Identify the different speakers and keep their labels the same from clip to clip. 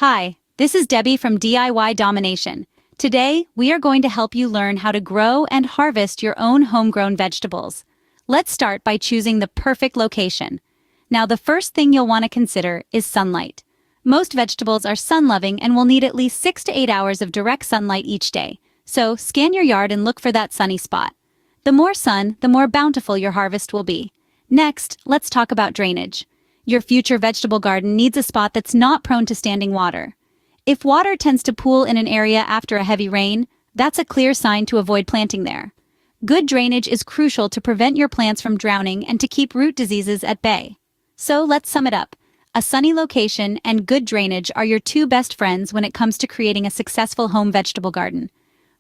Speaker 1: Hi, this is Debbie from DIY Domination. Today, we are going to help you learn how to grow and harvest your own homegrown vegetables. Let's start by choosing the perfect location. Now, the first thing you'll want to consider is sunlight. Most vegetables are sun-loving and will need at least 6 to 8 hours of direct sunlight each day. So, scan your yard and look for that sunny spot. The more sun, the more bountiful your harvest will be. Next, let's talk about drainage. Your future vegetable garden needs a spot that's not prone to standing water. If water tends to pool in an area after a heavy rain, that's a clear sign to avoid planting there. Good drainage is crucial to prevent your plants from drowning and to keep root diseases at bay. So let's sum it up. A sunny location and good drainage are your two best friends when it comes to creating a successful home vegetable garden.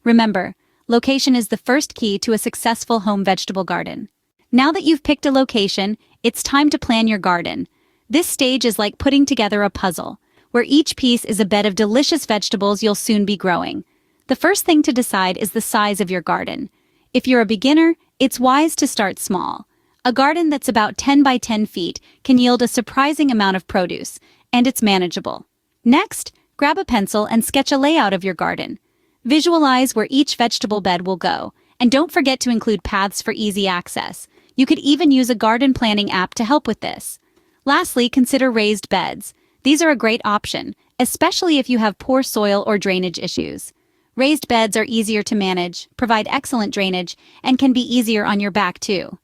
Speaker 1: Remember, location is the first key to a successful home vegetable garden. Now that you've picked a location, it's time to plan your garden. This stage is like putting together a puzzle, where each piece is a bed of delicious vegetables you'll soon be growing. The first thing to decide is the size of your garden. If you're a beginner, it's wise to start small. A garden that's about 10 by 10 feet can yield a surprising amount of produce, and it's manageable. Next, grab a pencil and sketch a layout of your garden. Visualize where each vegetable bed will go, and don't forget to include paths for easy access. You could even use a garden planning app to help with this. Lastly, consider raised beds. These are a great option, especially if you have poor soil or drainage issues. Raised beds are easier to manage, provide excellent drainage, and can be easier on your back too.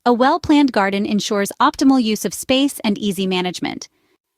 Speaker 1: A well-planned garden ensures optimal use of space and easy management.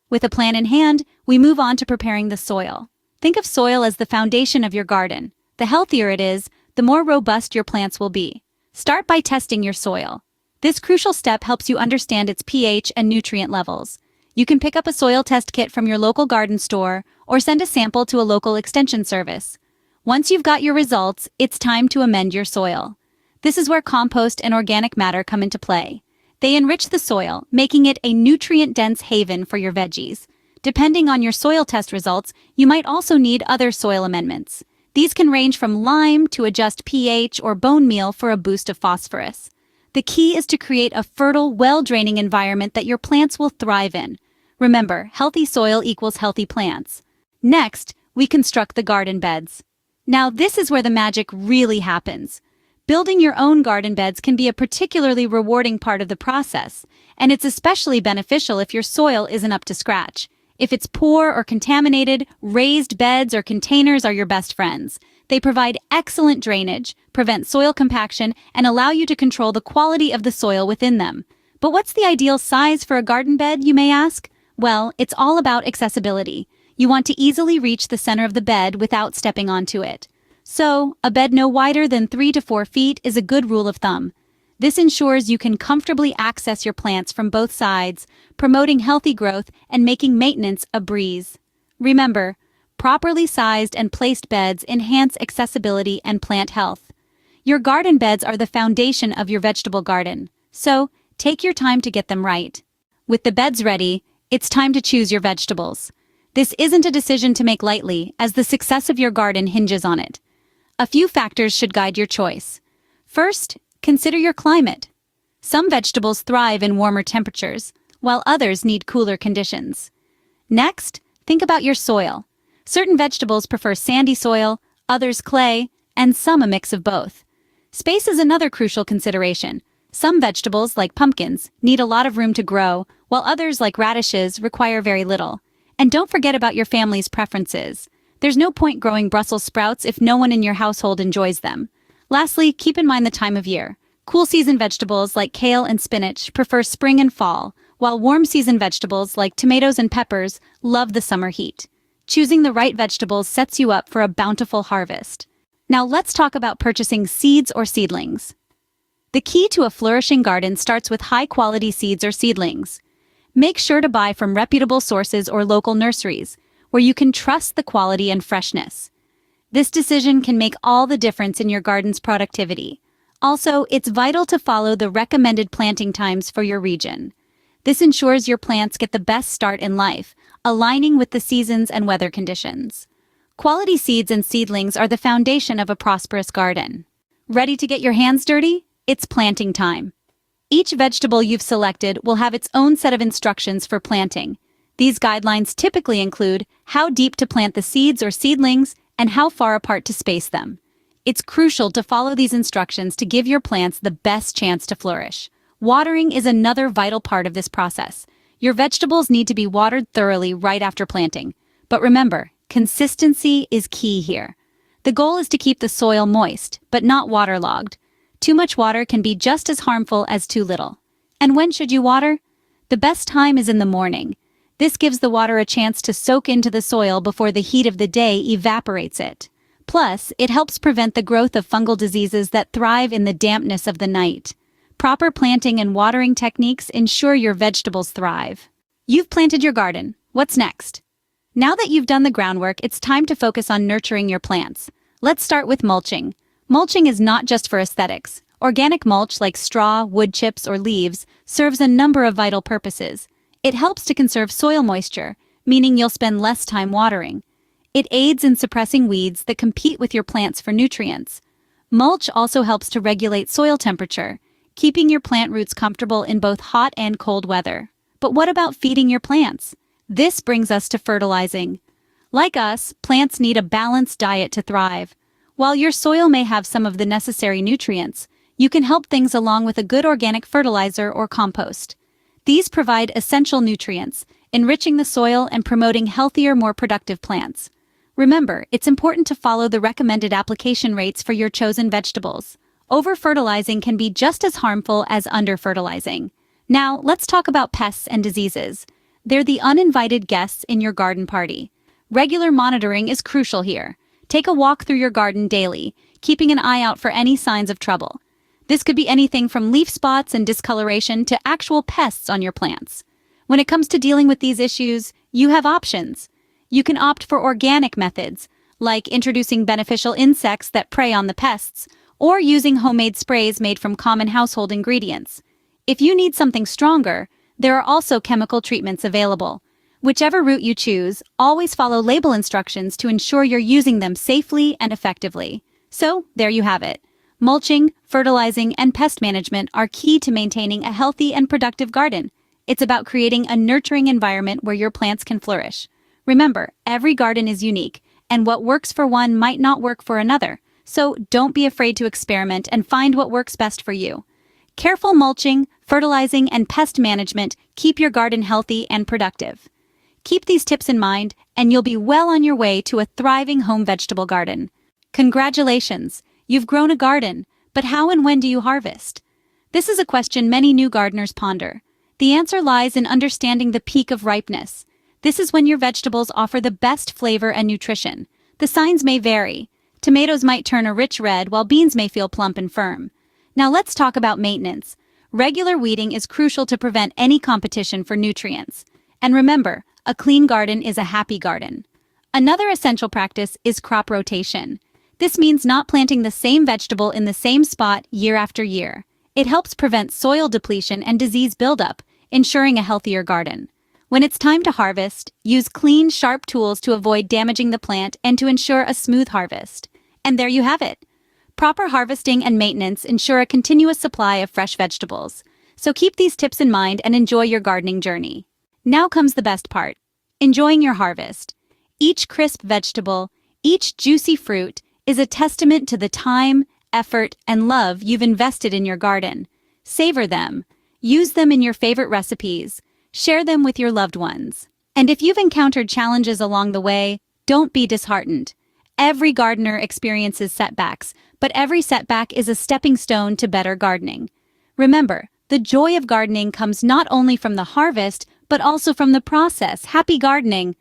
Speaker 1: With a plan in hand, we move on to preparing the soil. Think of soil as the foundation of your garden. The healthier it is, the more robust your plants will be. Start by testing your soil. This crucial step helps you understand its pH and nutrient levels. You can pick up a soil test kit from your local garden store or send a sample to a local extension service. Once you've got your results, it's time to amend your soil. This is where compost and organic matter come into play. They enrich the soil, making it a nutrient-dense haven for your veggies. Depending on your soil test results, you might also need other soil amendments. These can range from lime to adjust pH or bone meal for a boost of phosphorus. The key is to create a fertile, well-draining environment that your plants will thrive in. Remember, healthy soil equals healthy plants. Next, we construct the garden beds. Now, this is where the magic really happens. Building your own garden beds can be a particularly rewarding part of the process, and it's especially beneficial if your soil isn't up to scratch. If it's poor or contaminated, raised beds or containers are your best friends. They provide excellent drainage, prevent soil compaction, and allow you to control the quality of the soil within them. But what's the ideal size for a garden bed, you may ask? Well, it's all about accessibility. You want to easily reach the center of the bed without stepping onto it. So, a bed no wider than 3 to 4 feet is a good rule of thumb. This ensures you can comfortably access your plants from both sides, promoting healthy growth and making maintenance a breeze. Remember, properly sized and placed beds enhance accessibility and plant health. Your garden beds are the foundation of your vegetable garden, so take your time to get them right. With the beds ready, it's time to choose your vegetables. This isn't a decision to make lightly, as the success of your garden hinges on it. A few factors should guide your choice. First, consider your climate. Some vegetables thrive in warmer temperatures, while others need cooler conditions. Next, think about your soil. Certain vegetables prefer sandy soil, others clay, and some a mix of both. Space is another crucial consideration. Some vegetables, like pumpkins, need a lot of room to grow, while others, like radishes, require very little. And don't forget about your family's preferences. There's no point growing Brussels sprouts if no one in your household enjoys them. Lastly, keep in mind the time of year. Cool season vegetables like kale and spinach prefer spring and fall, while warm season vegetables like tomatoes and peppers love the summer heat. Choosing the right vegetables sets you up for a bountiful harvest. Now let's talk about purchasing seeds or seedlings. The key to a flourishing garden starts with high-quality seeds or seedlings. Make sure to buy from reputable sources or local nurseries, where you can trust the quality and freshness. This decision can make all the difference in your garden's productivity. Also, it's vital to follow the recommended planting times for your region. This ensures your plants get the best start in life, aligning with the seasons and weather conditions. Quality seeds and seedlings are the foundation of a prosperous garden. Ready to get your hands dirty? It's planting time. Each vegetable you've selected will have its own set of instructions for planting. These guidelines typically include how deep to plant the seeds or seedlings and how far apart to space them. It's crucial to follow these instructions to give your plants the best chance to flourish. Watering is another vital part of this process. Your vegetables need to be watered thoroughly right after planting. But remember, consistency is key here. The goal is to keep the soil moist, but not waterlogged. Too much water can be just as harmful as too little. And when should you water? The best time is in the morning. This gives the water a chance to soak into the soil before the heat of the day evaporates it. Plus, it helps prevent the growth of fungal diseases that thrive in the dampness of the night. Proper planting and watering techniques ensure your vegetables thrive. You've planted your garden. What's next? Now that you've done the groundwork, it's time to focus on nurturing your plants. Let's start with mulching. Mulching is not just for aesthetics. Organic mulch like straw, wood chips, or leaves serves a number of vital purposes. It helps to conserve soil moisture, meaning you'll spend less time watering. It aids in suppressing weeds that compete with your plants for nutrients. Mulch also helps to regulate soil temperature, keeping your plant roots comfortable in both hot and cold weather. But what about feeding your plants? This brings us to fertilizing. Like us, plants need a balanced diet to thrive. While your soil may have some of the necessary nutrients, you can help things along with a good organic fertilizer or compost. These provide essential nutrients, enriching the soil and promoting healthier, more productive plants. Remember, it's important to follow the recommended application rates for your chosen vegetables. Over-fertilizing can be just as harmful as under-fertilizing. Now, let's talk about pests and diseases. They're the uninvited guests in your garden party. Regular monitoring is crucial here. Take a walk through your garden daily, keeping an eye out for any signs of trouble. This could be anything from leaf spots and discoloration to actual pests on your plants. When it comes to dealing with these issues, you have options. You can opt for organic methods, like introducing beneficial insects that prey on the pests, or using homemade sprays made from common household ingredients. If you need something stronger, there are also chemical treatments available. Whichever route you choose, always follow label instructions to ensure you're using them safely and effectively. So, there you have it. Mulching, fertilizing, and pest management are key to maintaining a healthy and productive garden. It's about creating a nurturing environment where your plants can flourish. Remember, every garden is unique, and what works for one might not work for another. So, don't be afraid to experiment and find what works best for you. Careful mulching, fertilizing, and pest management keep your garden healthy and productive. Keep these tips in mind, and you'll be well on your way to a thriving home vegetable garden. Congratulations! You've grown a garden, but how and when do you harvest? This is a question many new gardeners ponder. The answer lies in understanding the peak of ripeness. This is when your vegetables offer the best flavor and nutrition. The signs may vary. Tomatoes might turn a rich red, while beans may feel plump and firm. Now let's talk about maintenance. Regular weeding is crucial to prevent any competition for nutrients. And remember, a clean garden is a happy garden. Another essential practice is crop rotation. This means not planting the same vegetable in the same spot year after year. It helps prevent soil depletion and disease buildup, ensuring a healthier garden. When it's time to harvest, use clean, sharp tools to avoid damaging the plant and to ensure a smooth harvest. And there you have it. Proper harvesting and maintenance ensure a continuous supply of fresh vegetables. So keep these tips in mind and enjoy your gardening journey. Now comes the best part: enjoying your harvest. Each crisp vegetable, each juicy fruit, is a testament to the time, effort, and love you've invested in your garden. Savor them. Use them in your favorite recipes. Share them with your loved ones. And if you've encountered challenges along the way, don't be disheartened. Every gardener experiences setbacks, but every setback is a stepping stone to better gardening. Remember, the joy of gardening comes not only from the harvest, but also from the process. Happy gardening!